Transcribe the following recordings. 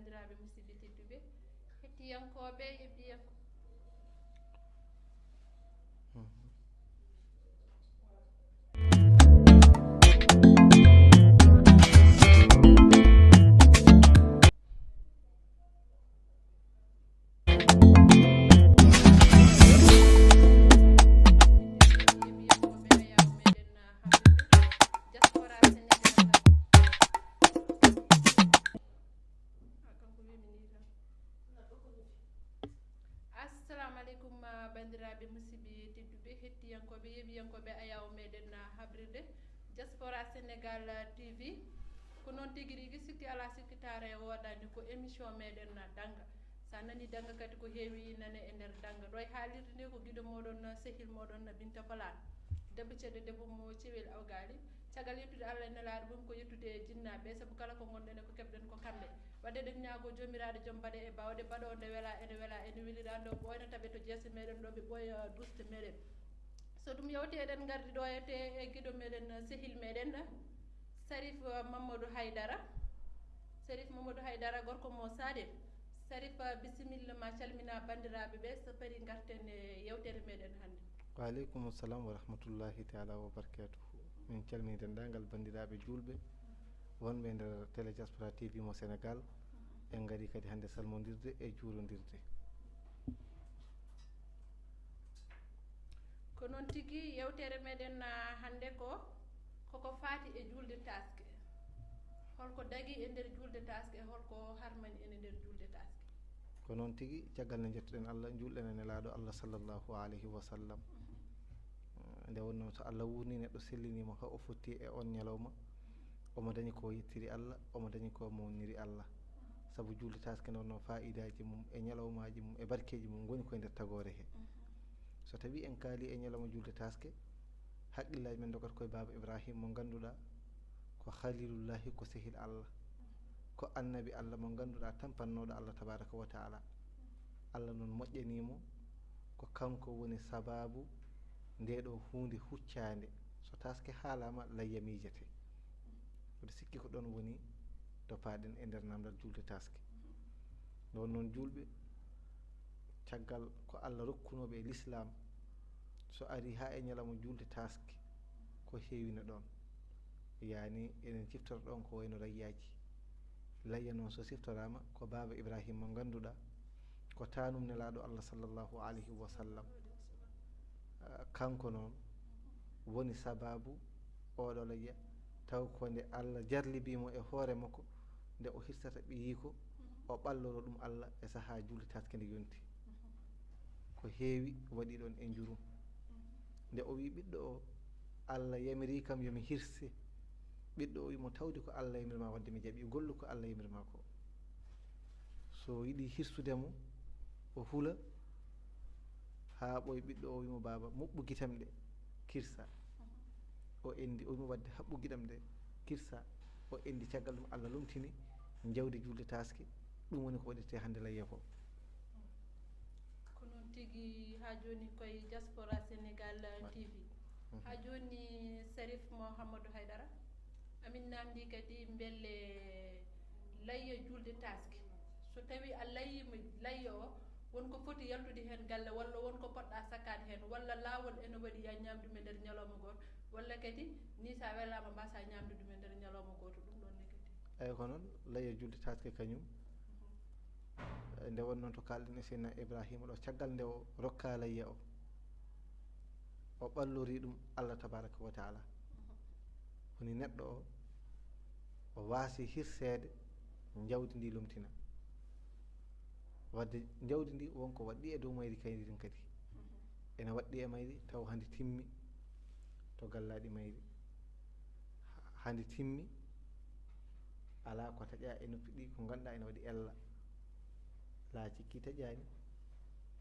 bandiraɓe musidɓe tedduɓe hettiyankoɓe e biyanko assalamu aleykum bandiraɓe musidɓe tedduɓe hettiyankoɓe yeɓiyankoɓe ayaw meɗen habride diaspora sénégal tv ko noon tigui rigui sikki ala sikkitare woɗani ko émission meɗen danga sa nani danga kadi ko heewi nane e nder danga ɗo e haalirde nde ko guiɗo moɗon sehil moɗon Binta Falane debbo ceɗɗo debbo mo cewel awgali caggal yettude Allah e nelaɗo mum ko yettude jinnaɓe saabu kala ko gonɗen e ko keɓɗen ko kamɓe wadde eɗen ñaago jomiraɗo joom mbaɗe e bawɗe mbaɗo nde weela ene welira nde ɓoyna taɓe to jeese meɗen ɗo ɓe ɓooya duste meɗen so ɗum yewte eɗen gardi ɗo ete e guiɗo meɗen sehil meɗen Sarif Mamadou Haydara gorko mo Sadel Sarif bisimilla ma calmina bandiraɓe ɓe so pari garten e yewtere meɗen hannde. Waaleykum salam wa rahmatullahi taala wa barakatuhu min calmini dendagal bandiraɓe julɓe wonɓe nder télé diaspora tv mo Sénégal en gari kadi hannde salmodirde e juurodirde ko noon tigui yewtere meɗen hannde koko faati e julde taske holko dagui e nder julde taske e holko harmani ene nder julde taske ko noon tigui caggal nde jettuɗen Allah julɗen e nelaɗo Allah sallllahu alayhi wa sallam nde wonno so Allah wurni neɗɗo sellinima ha o fotti e on ñalawma omo dañi ko yettiri Allah omo dañi ko mawniri Allah saabu julde taske nde wonno fa'idaji mum e ñalawmaji mum e barkeji mum goni koye nder tagore he so tawi en kaali e ñalawma julde taske haqqillaji men dogata koye Baba Ibrahima mo ganduɗa ko khalilullahi ko sehil Allah ko annabi Allah mo ganduɗa tampannoɗo Allah tabaraka wa taala Allah noon moƴƴanimo ko kanko woni sababu ndeɗo hunde huccande so taske haalama layya miijete oɗo sikki ko ɗon woni to paaɗen e nder namdal julde taske nde won noon julɓe caggal ko Allah rokkunoɓe e l'islam so ari ha e ñalawma julde taske ko heewino ɗon yani enen ciftora ɗon ko wayno layyaji layya noon so siftorama ko Baba Ibrahima mo ganduɗa ko tanum nelaɗo Allah sallllahu alayhi wa sallam kanko noon woni sababu oɗo layya taw ko nde Allah jarlibimo e hoore makko nde o hirsata ɓiyiko o ɓalloro ɗum Allah e saaha julde taske nde yonti ko heewi waɗi ɗon e jurum nde o wi ɓiɗɗo o Allah yamiri kam yomi hirse ɓiɗɗo o wimo tawde ko Allah yamirma wadde mi jaaɓi gollu ko Allah yamirma ko so yiɗi hirsudemo o hula ha ɓoye ɓiɗɗo o wimo baba moɓɓu guitam ɗe kirsa o endi o wimo wadde haɓɓu guiɗam ɗe kirsa o endi caggal ɗum Allah lomtini jawdi julde taske ɗum woni ko waɗirte hannde layya ko noon tigui ha joni koye diaspora sénégal tv ha joni Sarif Mouhamadou Haydara amin namdi kadi belle layya julde taske so tawi a layyima layya o wonko foti yaltude hen galle walla wonko poɗɗa sakkade hen walla lawol ene waɗi ya ñamdum e nder ñalawma goto walla kadi ni sa welama mbasa ñamde ɗum e nder ñalawma goto ɗum ɗon ne kadi eyyi ko noon layya julde taske kañum nde won noon to kalɗen e seydina Ibrahima ɗo caggal nde o rokka layya o ɓallori ɗum Allah tabaraka wa taala woni neɗɗo o waasi hirsede jawdi ndi lomtina wadde jawdi ndi wonko waɗɗi e dow mayri kayri din kadi ene waɗɗi e mayri taw hande timmi to gallaɗi mayri hande timmi ala ko taƴa e noppi ɗi ko ganduɗa ene waɗi ella la cikki taƴani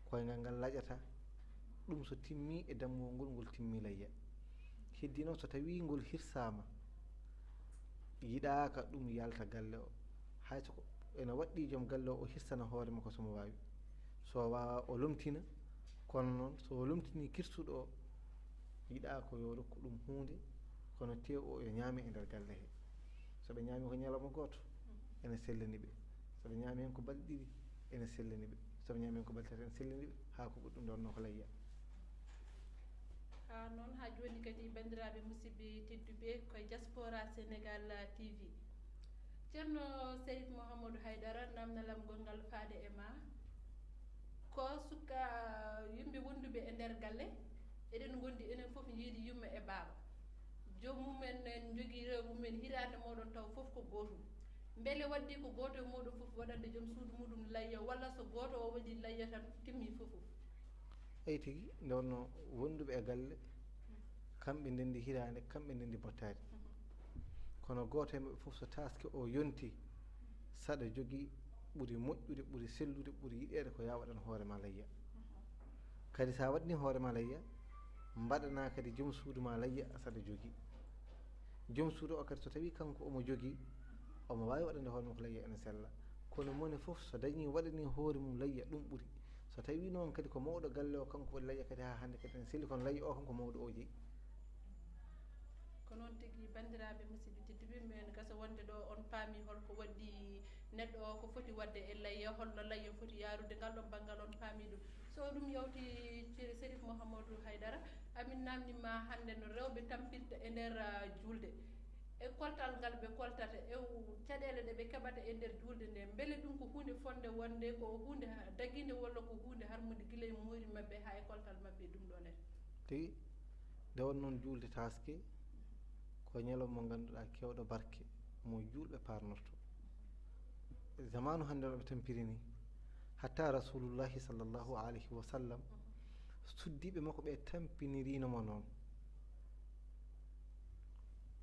koyngal ngal laƴata ɗum so timmi e dammugol ngol ngol timmi layya heddi noon so tawi ngol hirsama yiɗaka ɗum yalta galle o hay soko ene waɗɗi joom galle o hirsana hoore makko somo wawi so wawa o lomtina kono noon so lomtini kirsuɗo o yiɗa ko yo rokku ɗum hunde kono tew o yo ñaame e nder galle he soɓe ñaami ko ñalawma goto ene sellani ɓe soɓe ñaami hen ko balɗe ɗiɗi ene sellani ɓe soɓe ñaami hen ko balɗe tati ene sellani ɓe haa ko ɓuɗɗum nde wonno ko layya ha noon ha joni kadi bandiraɓe musidɓe tedduɓe koye diaspora sénégal tv ceerno Sayd Mouhamadou Haydara namdalam gongal faade e ma ko suka yimɓe wonduɓe e nder galle eɗen gondi enen foof jiidi yumma e baaba jomumen en jogui rewmumen hirande moɗon taw foof ko gotum beele waddi ko goto e moɗon foof waɗande joom suudu muɗum layya walla so goto o waɗi layya tan timmi fofoof eyi tigui nde wonno wonduɓe e galle kamɓe ndendi hirande kamɓe ndendi bottade kono goto e mabɓe foof so taske o yonti saɗa jogui ɓuuri moƴƴude ɓuuri sellude ɓuuri yiɗede ko ya waɗan hoorema layya kadi sa waɗani hoorema layya mbaɗana kadi joom suudu ma layya saɗa jogui joom suudu o kadi so tawi kanko omo jogui omo wawi waɗande hoore mum ko layya ene sella kono moni foof so dañi waɗani hoore mum layya ɗum ɓuuri so tawi noon kadi ko mawɗo galle o kanko waɗi layya kadi ha hande kadi ene selli kono layya o kanko mawɗo o jeeyi ko noon tigui bandiraɓe musidɓe tedduɓe min gasa wonde ɗo on paami holko waddi neɗɗo o ko foti wadde e layya holno layya foti yarude ngal ɗon banggal on paami ɗum so ɗum yawti ceeri Sérif Mouhamadou Haydara amin namdima hande no rewɓe tampirta e nder julde e koltal ngal ɓe koltata e caɗele ɗe ɓe keɓata e nder julde nde beele ɗum ko hunde fonde wonde ko hunde daguide walla ko hunde harmude guila e muuri mabɓe ha e koltal mabɓe ɗum ɗon en tigui nde won noon julde taske ko ñalawma mo ganduɗa kewɗo barke mo julɓe parnorto zamanu hande ɗo ɓe tampiri ni hatta rasulullahi sallllahu alayhi wa sallam suddiɓe makko ɓe tampinirinomo noon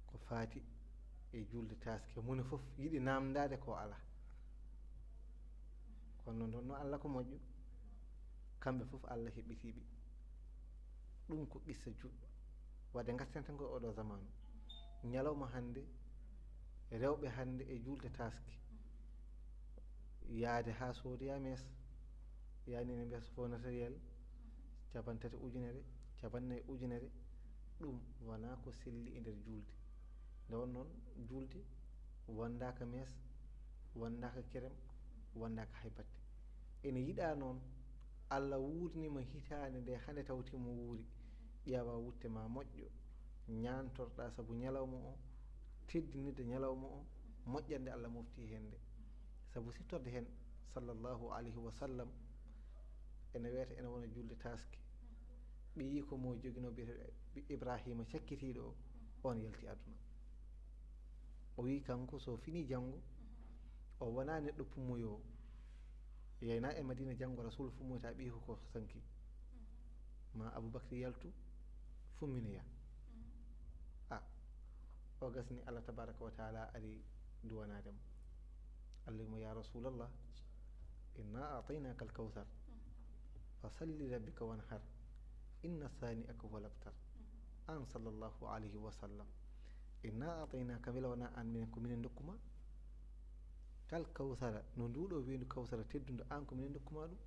ko faati e julde taske moni foof yiɗi namdade ko ala kono noon ɗon no Allah ko moƴƴo kamɓe foof Allah heɓitiɓe ɗum ko qissa juɗɗo wadde gatten tan koye oɗo zamanu ñalawma hande rewɓe hande e julde taske yaade ha soodoya mees yani ene mbiyata fo matériel 30 ujunere 40 ujunere ɗum wona ko selli e nder julde nde won noon julde wondaka mees wondaka kerem wondaka hay batte ene yiiɗa noon Allah wurnima hitande nde hande tawtimo wuuri ƴeewa wutte ma moƴƴo ñantorɗa saabu ñalawma o teddinide ñalawma o moƴƴande Allah mofti hen nde saabu sittorde hen sallllahu alayhi wa sallam ene wiyata ene wona julde taske ɓe yi ko mo joguino biyeteɗo Ibrahima cakkitiɗo o on yalti aduna o wi kanko so fini janggo o wona neɗɗo pummoyowo yeyna e Madina janggo rasul fummoyta ɓi ko sanki ma Aboubacry yaltu fumminoya o gasni Allah tabaraka wa taala ari duwanademo Allah wimo ya rasulallah inna ataynaka alkawthar fa salli li rabbika wanhar inna sani'aka huwa labtar an sallllahu alayhi wa sallam inna ataynaka wela wona an minen ko minen dokkuma kal kawthara no nduɗo wendu kawthara teddudo an ko minen dokkuma ɗum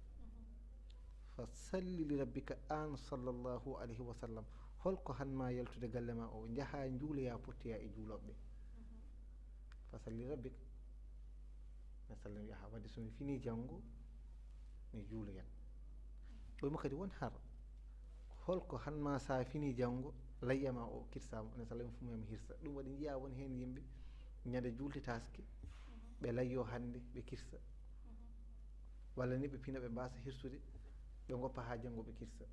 fa salli li rabbika an sallllahu alayhi wa sallam holko hanma yaltude galle ma o jaaha juuloya pottoya e juuloɓeɓe fa salli rabbika mi sallam yaha wadde somi fini janggo mi juuloyan ɗomo kadi won har holko hanma sa fini janggo layyama o kirsama ne sallam fumuyami hirsa ɗum waɗi jiiya won hen yimɓe ñande julde taske ɓe layyo hande ɓe kirsa walla ni ɓe pina ɓe mbasa hirsude ɓe goppa ha janggo ɓe kirsa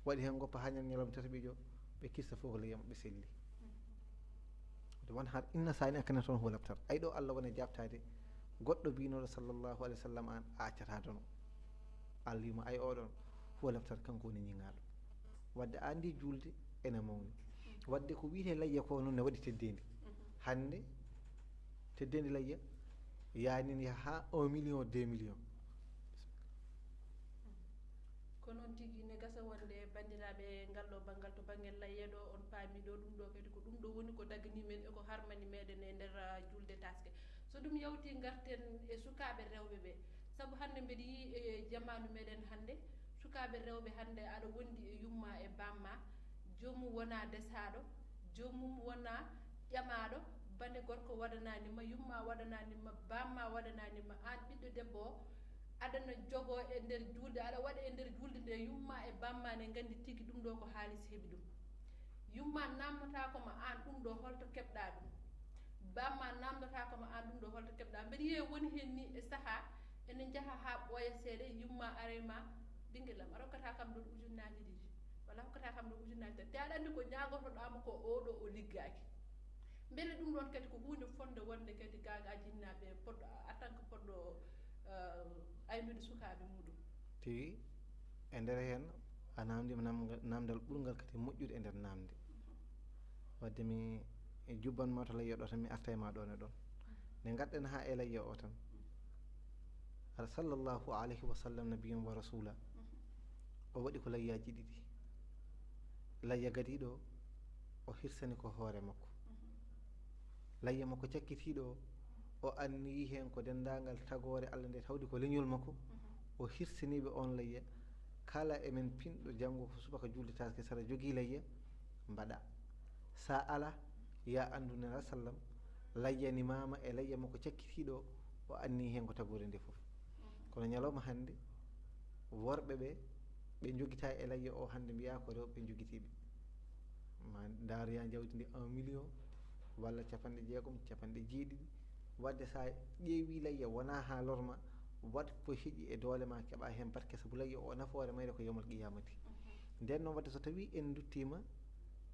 waɗi hen goppa ha ñalawma tati ɓijo ɓe kirsa fof ko layyama ɓe selli won har inna sani akane toon huwa labtar ay ɗo Allah wona jabtade goɗɗo binoɗo sallllahu alayhi wa sallam an accatadono Allah wima ay oɗon huwa labtar kanko woni ñiŋaɗo wadde andi julde ene mawni wadde ko wiite layya ko noon ne waɗi teddedi hande teddedi layya yanini ha 1 million 2 million ko noon tigui ne gasa wonde bandiraɓe ngalɗo banggal to banggue layya ɗo on paami ɗo ɗum ɗo kadi ko ɗum ɗo woni ko dagani men eko harmani meɗen e nder julde taske so ɗum yawti garten e sukaɓe rewɓe ɓe saabu hande mbeɗa yi e jamanu meɗen hande sukaɓe rewɓe hande aɗa wondi e yumma e bamma jomum wona desaɗo jomum wona ƴamaɗo bande gorko waɗananima yumma waɗananima bamma waɗananima an ɓiɗɗo debbo o aɗana jogo e nder julde aɗa waɗa e nder julde nde yumma e bamma ne gandi tigui ɗum ɗo ko haalis heeɓi ɗum yumma namdotakoma an ɗum ɗo holto keɓɗa ɗum bamma namdotakoma an ɗum ɗo holto keɓɗa mbeɗa yiiye woni hen ni e saaha ene jaaha ha ɓooya seeɗa yumma arema ɓinguellam a rokkata kam ɗon ujunnaje ɗiɗi walla hokkata kam ɗon ujunnaje tati te aɗa andi ko ñagotoɗamo ko oɗo o liggaki beele ɗum ɗon kadi ko hunde fonde wonde kadi gaga jinnaɓe poɗɗo en tant que poɗɗo aynude sukaɓe muɗum tigi e nder hen a namdima namdal ɓurgal kadi moƴƴude e nder namde wadde mi jubbanma to layya ɗo tan mi arta e ma ɗon e ɗon nde gadɗen ha e layya o tan ala sallllahu alayhi wa sallam nabiyum wa rasula o waɗi ko layyaji ɗiɗi layya gadiɗo o hirsani ko hoore makko layya makko cakkitiɗo o anniyi hen ko dendagal tagore Allah nde tawdi ko leñol makko o hirsaniɓe on layya kala emen pinɗo janggo ko subaka julde taske saɗa jogui layya mbaɗa sa ala ya andu nela sallam layyanimama e layya makko cakkitiɗo o anni hen ko tagore nde foof kono ñalawma hande worɓe ɓe joguita e layya o hande mbiya ko rewɓe joguitiɓe ma daroya jawdi ndi 1 million walla capanɗe jeegom capanɗe jeeɗiɗi wadde sa ƴeewi layya wona ha lorma wat ko heeƴi e doole ma keeɓa hen barke saabu layya o nafoore mayre ko yawmal qiyamati nden noon wadde so tawi en duttima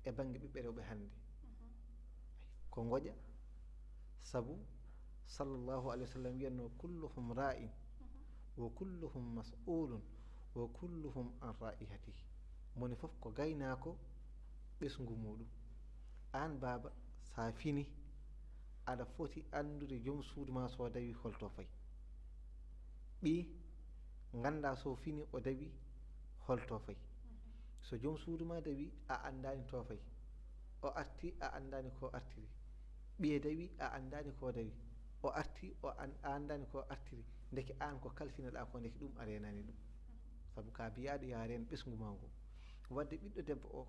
e banggue ɓiɓɓe rewɓe hande ko goƴa saabu sallllahu alayhi wa sallam wiyatno kulluhum ra'in wa kulluhum mas'ulun wa kulluhum an ra'ihatihi moni foof ko gaynako ɓesgu muɗum an baba sa fini aɗa foti andude joom suudu ma so dawi holto fayi ɓi ganda so fini o dawi holto fayi so joom suudu ma dawi a andani to fayi o arti a andani ko artiri ɓiye dawi a andani ko dawi o arti a andani ko artiri deke an ko kalfineɗa ko deke ɗum a renani ɗum saabu ka biyaɗo ya ren ɓesgu ma ngo wadde ɓiɗɗo debbo o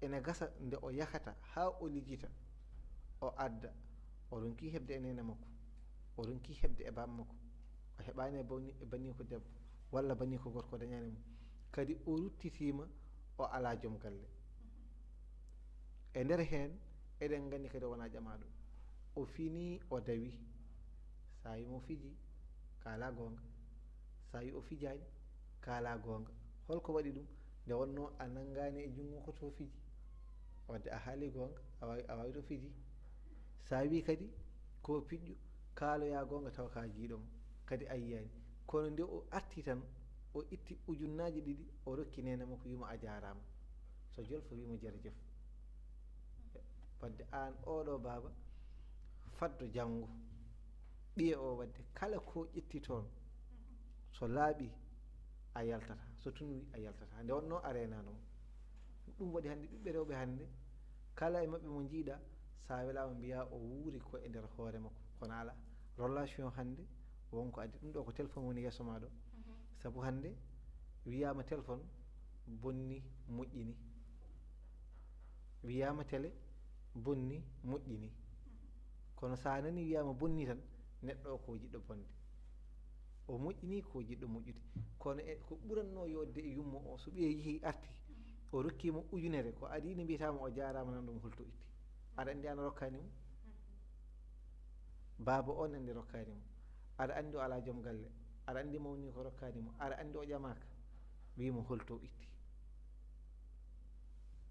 ene gasa nde o yakata ha o lijjita o adda o ronki hebde e nene makko o ronki hebde e bam makko o heɓani e banni ko debbo walla banni ko gorko dañani mum kadi o ruttitima o ala joom galle e nder hen eɗen gandi kadi wona ƴamaɗo o fini o dawi sa yi mo fiji kala gonga sa yi o fijani kala gonga holko waɗi ɗum nde wonno a nangani e jungo ko to fiji wadde a haali gonga a wawi to fiji sa wi kadi ko piƴƴu kaaloya gonga taw ka jiiɗomo kadi a yiyani kono nde o arti tan o itti ujunnaji ɗiɗi o rokki nene makko wimo a jarama so jolfo wimo jerejef wadde an oɗo baba faddo janggo ɓiye o wadde kala ko ƴetti toon so laaɓi a yaltata so tunwi a yaltata nde wonno a renanomo ɗum waɗi hande ɓiɓɓe rewɓe hande kala e mabɓe mo jiiɗa sa welama mbiya o wuuri ko e nder hoore makko kono ala relation hande wonko addi ɗum ɗo ko téléphone woni yeeso ma ɗo saabu hande wiyama téléphone bonni moƴƴini wiyama télé bonni moƴƴini kono sa nani wiyama bonni tan neɗɗo o ko jiɗɗo bonde o moƴƴini ko jiɗɗo moƴƴude kono e ko ɓuranno yodde e yummo o so ɓiye yeehi arti o rokkima ujunere ko adi ne mbiyatama o jarama nan ɗum holto itti aɗa andi an rokkani mo baba on andi rokkani mo aɗa andi o ala joom galle aɗa andi mawni ko rokkani mo aɗa andi o ƴamaka wimo holto itti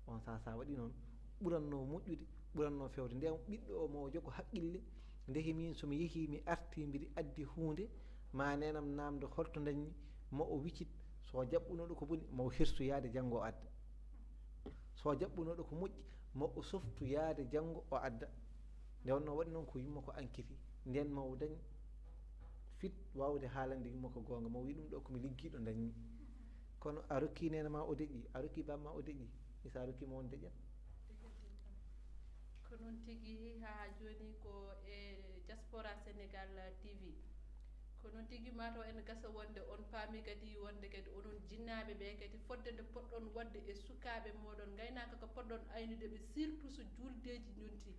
on sa waɗi noon ɓuranno moƴƴude ɓuranno fewde nden ɓiɗɗo o mo jogo haqqille ndehi min somi yeehi mi arti mbiɗa addi hunde ma nenam namdo holto dañmi mo o wiccit so jaɓɓunoɗo ko boni mo hirsu yaade janggo o adda so jaɓɓunoɗo ko moƴƴi mo o softu yaade janggo o adda nde wonno waɗi noon ko yumma ko ankiti nden mawo dañ fit wawde haalande yumma ko gonga mo wi ɗum ɗo komi ligguiɗo dañmi kono a rokki nene ma o deƴƴi a rokki bamma o deƴƴi isa rokkima on deƴƴat ko noon tigui ha joni ko e diaspora sénégal tv ko noon tigui mataw ene gasa wonde on paami kadi wonde kadi onon jinnaɓe ɓe kadi fodde nde poɗɗon wadde e sukaɓe moɗon gaynaka ko poɗɗon aynude ɓe surtout so juldeji jonti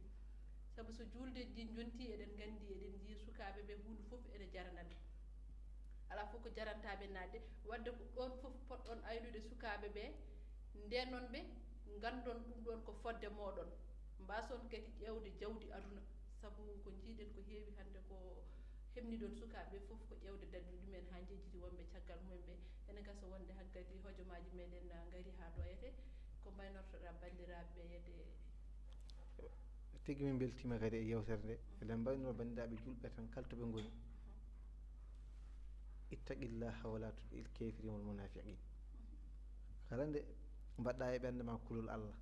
sabu so julde ji jonti eɗen gandi eɗen jiya sukaɓe ɓe hunde fof ene jaranaɓe ala fof ko jarantaɓe nadde wadde ko ɗon fof poɗɗon aynude sukaɓe ɓe nden noon ɓe gandon ɗum ɗon ko fodde moɗon mbason kadi ƴewde jawdi aduna sabu ko jiiɗen ko heewi hande ko hebniɗon sukaɓe fof ko ƴewde darde ɗumen ha jejjiti wonɓe caggal mumen ɓe ene gasa wonde hankkadi hojomaji meɗen gaari ha ɗoyete ko mbaynortoɗa bandiraɓe yede tigi min beltima kadi e yewtere nde eɗen mbaynoo bandiraɓe julɓe tan kala to ɓe goni ittaqillaha wala tuɗil kefiri wal munafiqin kala nde mbaɗɗa e ɓernde ma kulol Allah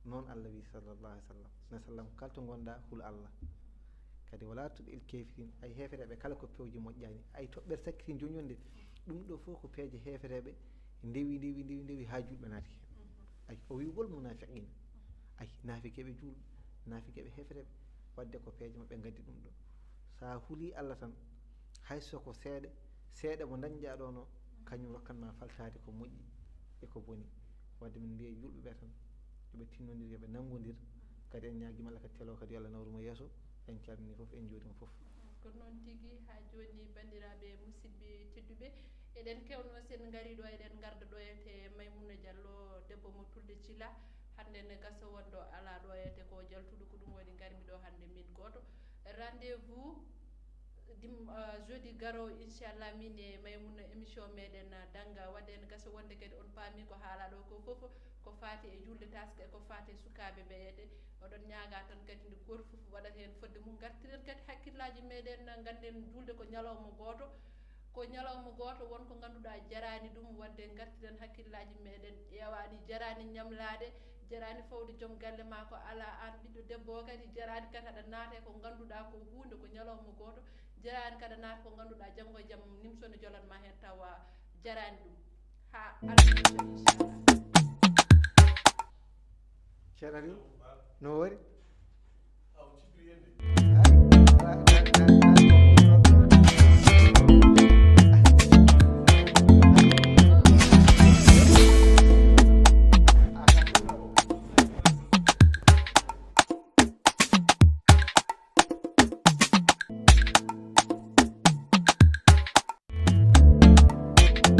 noon Allah wi sallallahu alih w sallam ne sallam kala to gonɗa hul Allah kadi wala tuɗil kefirin ay hefereɓe kala ko pewji moƴƴani ay toɓɓere sakkiri joni nde ɗum ɗo fof ko peeje hefereɓe ndewi ha julɓe naati hen ay o wi wol munafiqin ay nafikeɓe julɓe nafikeɓe hefereɓe wadde ko peeje mabɓe gaddi ɗum ɗo sa huuli Allah tan hayso ko seeɗa mo dañƴa ɗon o kañum rokkanma faltade ko moƴƴi e ko boni wadde min mbiya julɓeɓe tan yoɓe tinnodir yoɓe nanggodir kadi en ñaguima Allah kadi telo kadi yo Allah nawrumo yeeso en calmini foof en joodima foof ko noon tigui ha joni bandiraɓe musidɓe tedduɓe eɗen kewno sen gaari ɗo eɗen garda ɗo ete Maymouna Diallo debbo mo Tulde Thilla hande ne gasa wonde ala ɗo ete ko jaltuɗo ko ɗum waɗi garmi ɗo hande min goto rendez-vous jeudi garowo inchallah min e Maymouna émission meɗen danga waɗe ne gasa wonde kadi on paami ko haala ɗo ko foof ko fati e julde taske eko fati e sukaɓe ɓeyede oɗon ñaaga tan kadi nde goto foof waɗata hen fodde mum gartiren kadi hakkillaji meɗen ganden julde ko ñalawma goto wonko ganduɗa jarani ɗum wadde gartiren hakkillaji meɗen ƴewani jarani ñamlade jarani fawde joom galle ma ko ala an ɓiɗɗo debbo o kadi jarani kadi aɗa naata e ko ganduɗa ko hunde ko ñalawma goto jarani kadi aɗa naata ko ganduɗa janggo e jaam nimsone jolanma hen tawa jarani ɗum ha alɗiɗo inchallah ceerno Aliou no wari